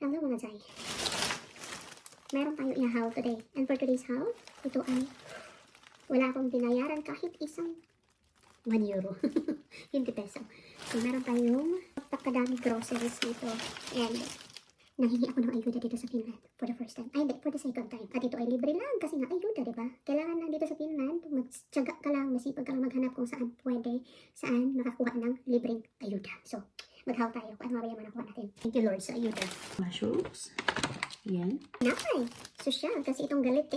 Hello mga Zay. Meron tayo i-haul today. And for today's haul, ito ay wala akong binayaran kahit isang 1 euro. 20 peso. So meron tayong napakadami groceries dito. And nanghingi ako ng ayuda dito sa Finland for the first time. Ay, hindi, for the second time. At ito ay libre lang kasi nga ayuda, diba? Kailangan lang dito sa Finland, magtyaga ka lang, masipag ka lang maghanap kung saan pwede, saan makakuha ng libreng ayuda. So, mag-haul tayo. At mamaya manakuha natin. Thank you Lord sa ayuda. Mushrooms. Yan. Napay, sosyal kasi itong galit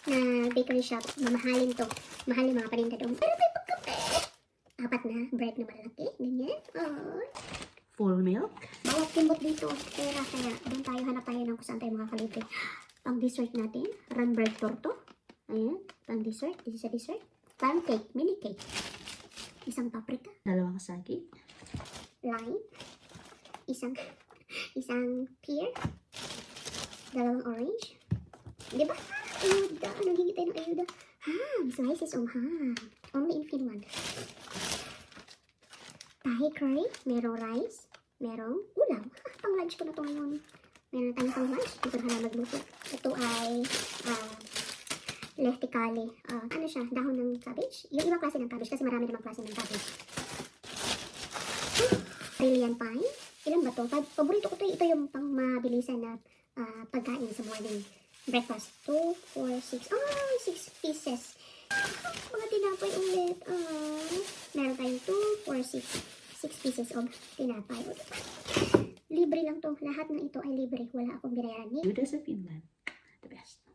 na bakery shop, mamahalin to. Mahal yung mga paninda doon. Pero may pagkape. 4 na bread na malaki, ganyan. Oh. Full milk. Bawat kimbot dito, kaya doon tayo, hanap tayo ng kung saan tayo makakalibre. Pang dessert natin, run bread torto. Ayan, pang dessert, this is a dessert. Pancake, mini cake. Isang paprika, Dalawang saging. lime, isang pear, dalawang orange. Diba? Ayuda. Anong hingit tayo ng ayuda? Ham. Slices of ham. Only in Finland. Tahi curry. Merong rice. Merong ulam. Pang lunch ko na ito ngayon. Meron tayong pang lunch. Dito na magluto. Ito ay lehtikali. Ano siya? Dahon ng cabbage. Yung ibang klase ng cabbage kasi marami namang klase ng cabbage. Brilliant pie. Ilan ba ito? Paborito ko ito. Ito yung pang mabilisan na pagkain sa morning breakfast. 2, 4, 6. Oh, 6 pieces. Mga tinapay ulit. Meron tayong 2, 4, 6 pieces of tinapay. Libre lang to. Lahat ng ito ay libre. Wala akong binayaran. Ayuda sa Finland. The best.